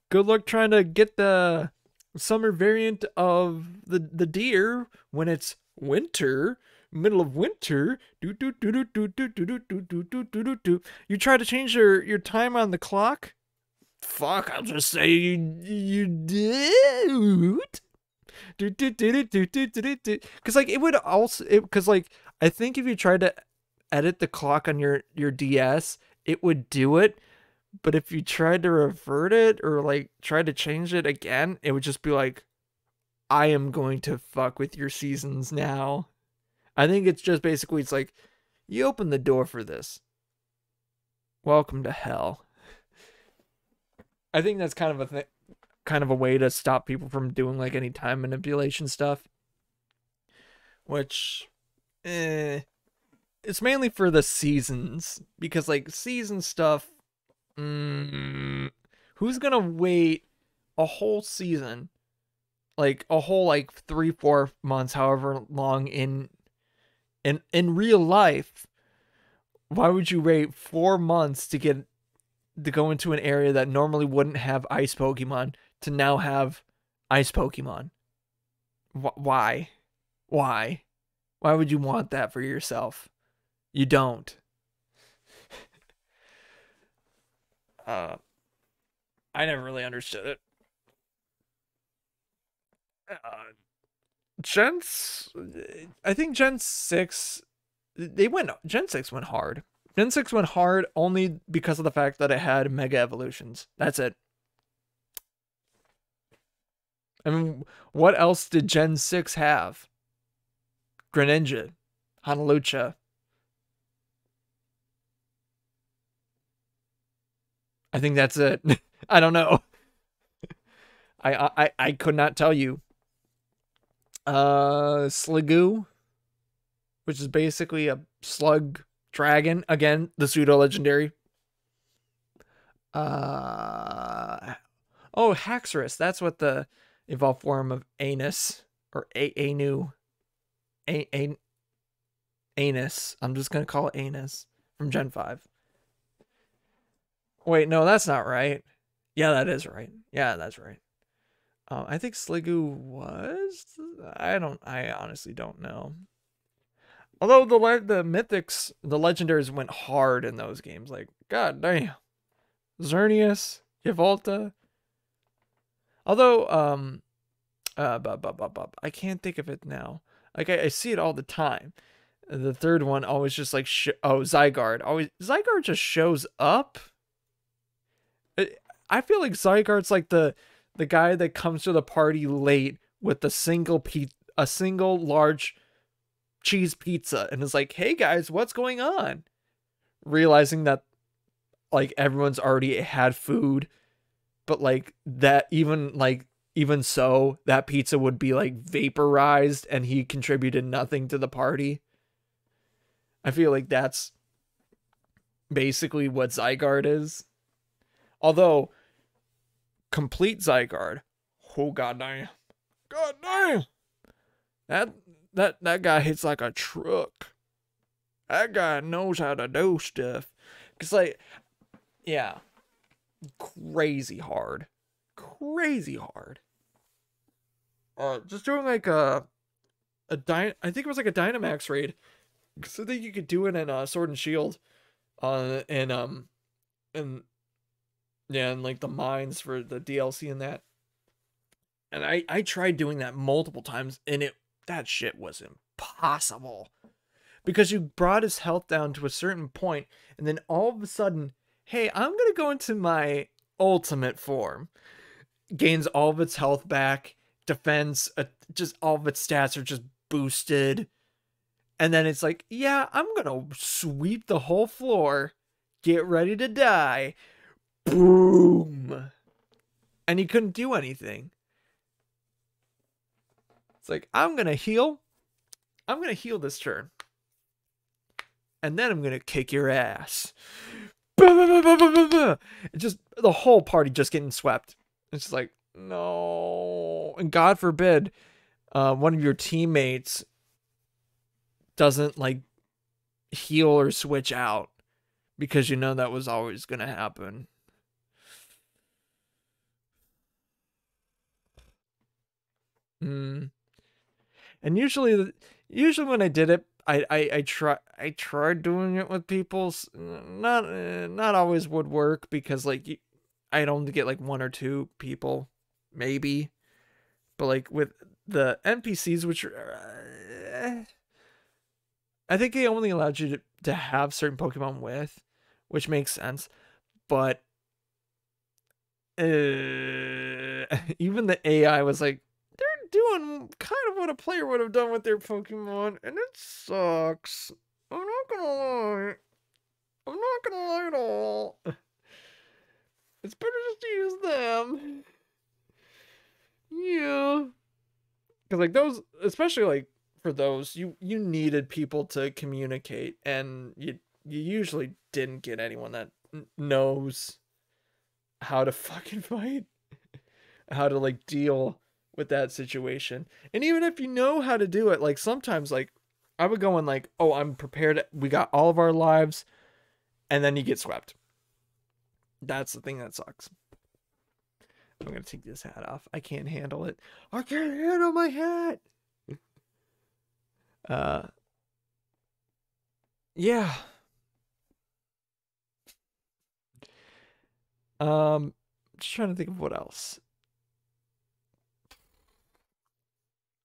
Good luck trying to get the summer variant of the deer when it's winter, middle of winter. You try to change your time on the clock. Fuck, I'll just say you did. Because like it would also, because like I think if you tried to edit the clock on your DS, it would do it. But if you tried to revert it or like try to change it again, it would just be like, I am going to fuck with your seasons now. I think it's just basically, it's like, you open the door for this. Welcome to hell. I think that's kind of a way to stop people from doing like any time manipulation stuff. Which, it's mainly for the seasons, because like season stuff, who's gonna wait a whole season, like a whole like 3-4 months, however long in real life, Why would you wait 4 months to go into an area that normally wouldn't have ice Pokemon to now have ice Pokemon? Why? Why? Why would you want that for yourself? You don't. I never really understood it. I think Gen 6, Gen 6 went hard. Gen 6 went hard only because of the fact that it had Mega Evolutions. That's it. I mean, what else did Gen 6 have? Greninja, Honalucha. I think that's it. I don't know. I could not tell you. Sliggoo, which is basically a slug dragon. Again, the pseudo legendary. Oh, Haxorus. That's what the evolved form of Anus or Anu. Anus. I'm just gonna call it Anus from Gen 5. Wait, no, that's not right. Yeah, that is right. Yeah, that's right. I think Sliggoo was. I honestly don't know. Although the mythics, the legendaries went hard in those games. Like, god damn, Xerneas, Yveltal. Although I can't think of it now. Like I see it all the time. The third one always just like Zygarde. Zygarde just shows up. I feel like Zygarde's like the guy that comes to the party late with a single large cheese pizza and is like, "Hey guys, what's going on?" Realizing that like everyone's already had food, but like that even so, that pizza would be like vaporized and he contributed nothing to the party. I feel like that's basically what Zygarde is. Although complete Zygarde, oh goddamn, that guy hits like a truck. That guy knows how to do stuff. Cause like, yeah, crazy hard. Just doing like I think it was like a Dynamax raid. Cause I think you could do it in Sword and Shield, and like the mines for the DLC and that. And I tried doing that multiple times, and that shit was impossible. Because you brought his health down to a certain point, and then all of a sudden, hey, I'm gonna go into my ultimate form. Gains all of its health back, defense, just all of its stats are just boosted. And then it's like, yeah, I'm gonna sweep the whole floor, get ready to die. Boom. And he couldn't do anything. It's like, I'm gonna heal this turn. And then I'm gonna kick your ass. Just the whole party just getting swept. It's just like, no. And God forbid one of your teammates doesn't like heal or switch out, because you know that was always gonna happen. And usually when I did it, I tried doing it with people. Not always would work, because like I'd only get like 1 or 2 people, maybe. But like with the NPCs, which I think they only allowed you to have certain Pokemon with, which makes sense. But even the AI was like, they're doing kind of what a player would have done with their Pokemon, and it sucks. I'm not gonna lie at all. It's better just to use them. Yeah. Because like those, especially like for those, you needed people to communicate, and you usually didn't get anyone that knows how to fucking fight, how to like deal with that situation. And even if you know how to do it, like sometimes like I would go in like, oh, I'm prepared, we got all of our lives, and then you get swept. That's the thing that sucks. I'm gonna take this hat off. I can't handle it. I can't handle my hat. Yeah. Just trying to think of what else.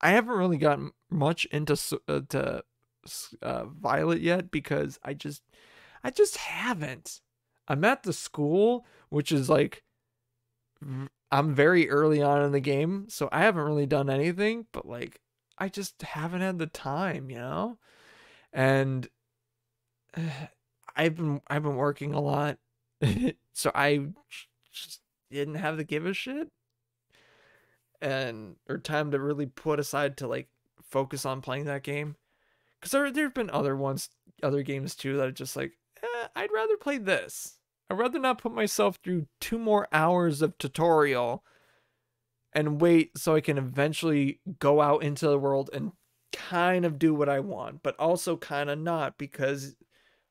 I haven't really gotten much into Violet yet because I just haven't. I'm at the school, which is like I'm very early on in the game, so I haven't really done anything, but like I just haven't had the time, you know? And I've been working a lot. So I just didn't have to give a shit and or time to really put aside to like focus on playing that game. Cuz there've been other games too that are just like I'd rather play this. I'd rather not put myself through 2 more hours of tutorial and wait so I can eventually go out into the world and kind of do what I want, but also kind of not, because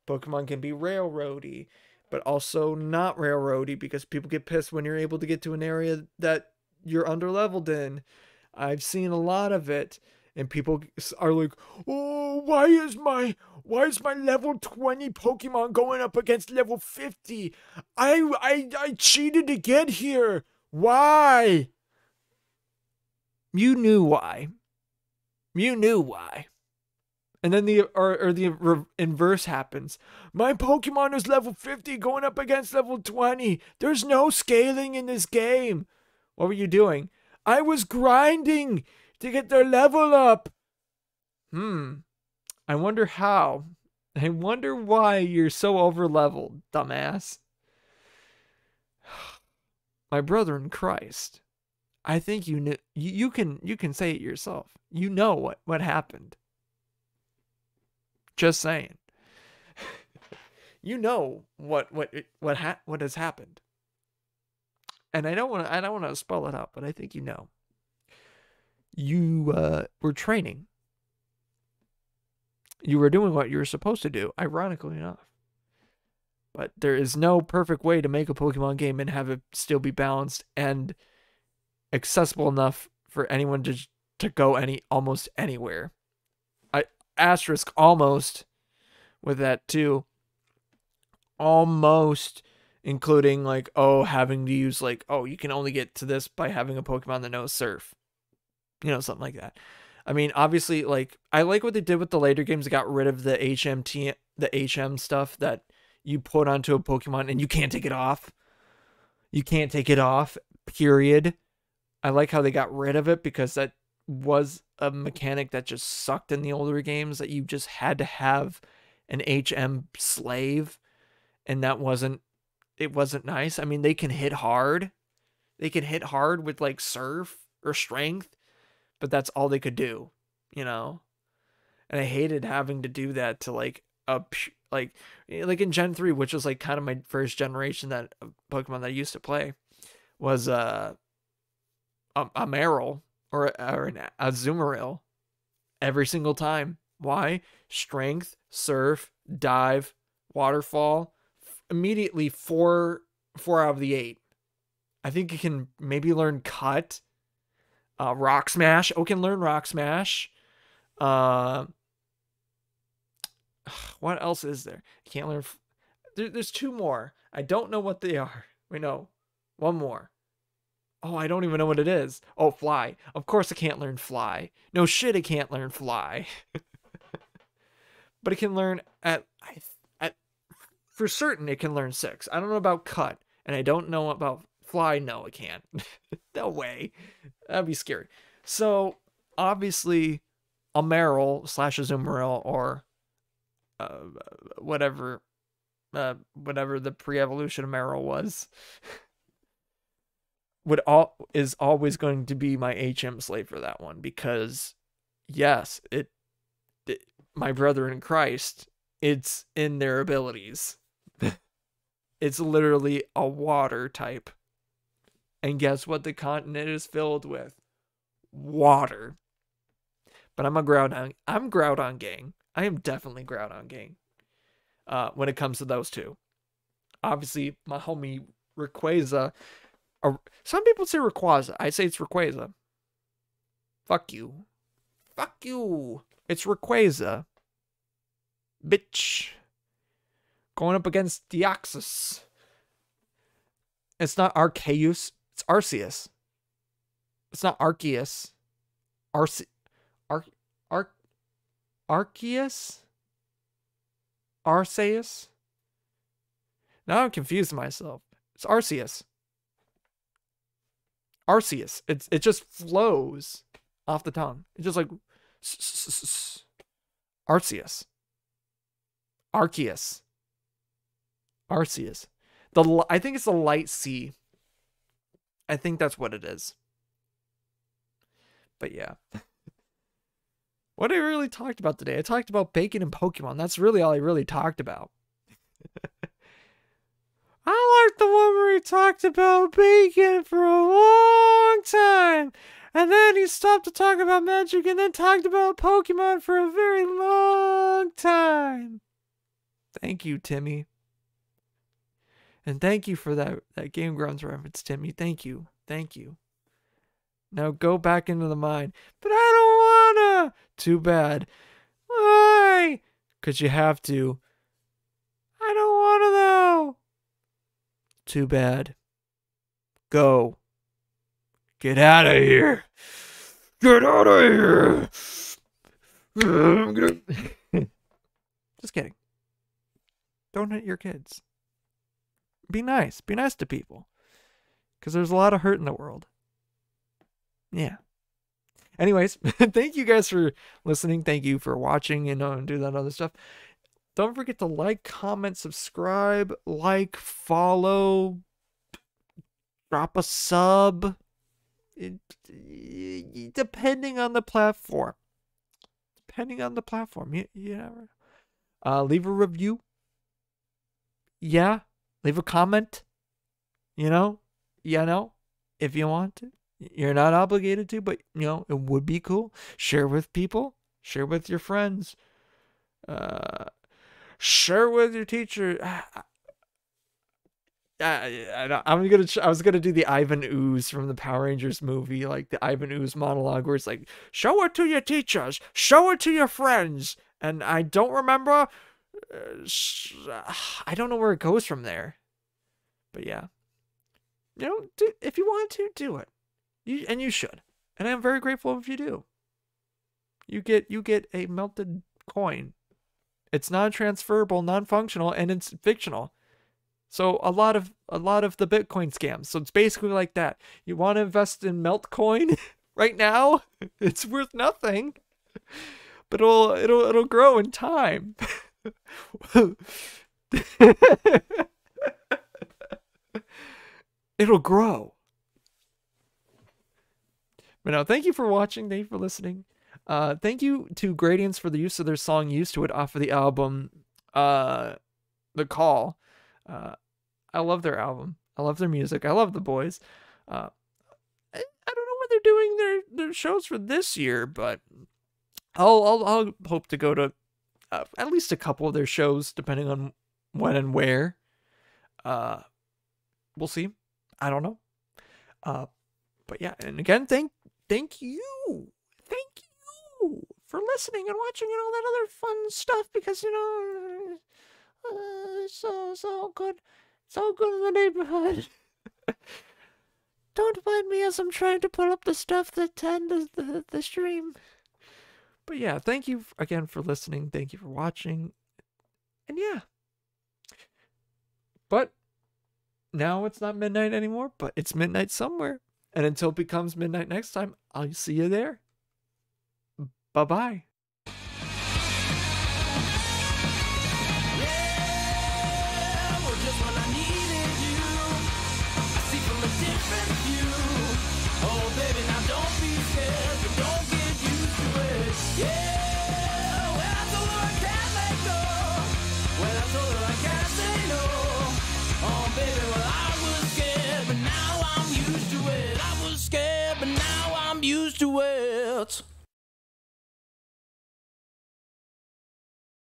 Pokemon can be railroady, but also not railroady because people get pissed when you're able to get to an area that you're underleveled in. I've seen a lot of it, and people are like, "Oh, why is my level 20 Pokemon going up against level 50? I cheated to get here. Why?" You knew why. You knew why. And then the inverse happens. My Pokemon is level 50 going up against level 20. There's no scaling in this game. What were you doing? I was grinding to get their level up. I wonder how. I wonder why you're so over leveled, dumbass. My brother in Christ. I think you knew. You can say it yourself. You know what happened. Just saying. You know what has happened. And I don't want to spell it out, but I think you know. You were training. You were doing what you were supposed to do, ironically enough. But there is no perfect way to make a Pokemon game and have it still be balanced and accessible enough for anyone to go almost anywhere. I asterisk almost with that too. Almost including like, having to use like, you can only get to this by having a Pokemon that knows Surf. You know, something like that. I mean, obviously, like, I like what they did with the later games. They got rid of the HM stuff that you put onto a Pokemon and you can't take it off. You can't take it off, period. I like how they got rid of it because that was a mechanic that just sucked in the older games, that you just had to have an HM slave, and it wasn't nice. I mean, they can hit hard. They can hit hard with like Surf or Strength, but that's all they could do, you know? And I hated having to do that to like in Gen 3, which was like kind of my first generation that Pokemon that I used to play, was a Marill or an Azumarill every single time. Why? Strength, Surf, Dive, Waterfall, immediately 4 out of the 8. I think you can maybe learn Cut. Rock Smash. Can learn Rock Smash. What else is there? I can't learn. There's 2 more. I don't know what they are. Wait, no. 1 more. I don't even know what it is. Fly. Of course it can't learn Fly. No shit, it can't learn Fly. But it can learn for certain it can learn 6. I don't know about Cut, and I don't know about Fly. No, it can't. No way. That'd be scary. So obviously, a Marill / Azumarill or whatever the pre-evolution of Marill was, is always going to be my HM slave for that one, because yes, it my brother in Christ, it's in their abilities. It's literally a water type. And guess what the continent is filled with? Water. But I'm Groudon. I'm Groudon gang. I am definitely Groudon gang. When it comes to those 2. Obviously, my homie Rayquaza. Some people say Rayquaza. I say it's Rayquaza. Fuck you. Fuck you. It's Rayquaza. Bitch. Going up against Deoxys. It's not Arceus. It's Arceus. It's not Arceus. Arceus? Arceus? Now I'm confused myself. It's Arceus. Arceus. It just flows off the tongue. It's just like Arceus. Arceus. Arceus. I think it's the light C. I think that's what it is. But yeah. What I really talked about today, I talked about bacon and Pokemon. That's really all I really talked about. I like the one where he talked about bacon for a long time. And then he stopped to talk about magic and then talked about Pokemon for a very long time. Thank you, Timmy. And thank you for that Game Grumps reference, Timmy. Thank you. Thank you. Now go back into the mine. But I don't wanna. Too bad. Why? 'Cause you have to. I don't wanna though. Too bad. Go. Get out of here. Get out of here. I'm gonna... Just kidding. Don't hit your kids. Be nice. Be nice to people. Because there's a lot of hurt in the world. Yeah. Anyways, thank you guys for listening. Thank you for watching and do that other stuff. Don't forget to like, comment, subscribe, follow, drop a sub. Depending on the platform. Yeah. Leave a review. Yeah. Leave a comment. If you want to. You're not obligated to, but it would be cool. Share with people. Share with your friends. Share with your teacher. I was gonna do the Ivan Ooze from the Power Rangers movie, like the Ivan Ooze monologue where it's like, show it to your teachers, show it to your friends, and I don't remember. I don't know where it goes from there, but yeah, if you want to, do it. You should, and I'm very grateful if you do. You get a melted coin. It's non-transferable, non-functional, and it's fictional. So a lot of the Bitcoin scams. So it's basically like that. You want to invest in melt coin right now? It's worth nothing, but it'll grow in time. It'll grow. But no, thank you for watching. Thank you for listening. Thank you to Gradients for the use of their song Used to It off of the album The Call. I love their album. I love their music. I love the boys. I don't know when they're doing their shows for this year, but I'll hope to go to at least a couple of their shows, depending on when and where. We'll see. I don't know. But yeah, and again, thank you for listening and watching and all that other fun stuff, because it's so good. So good in the neighborhood. Don't mind me as I'm trying to pull up the stuff that ends the stream. But yeah, thank you again for listening. Thank you for watching. And yeah. But now it's not midnight anymore, but it's midnight somewhere. And until it becomes midnight next time, I'll see you there. Bye-bye. Used to it.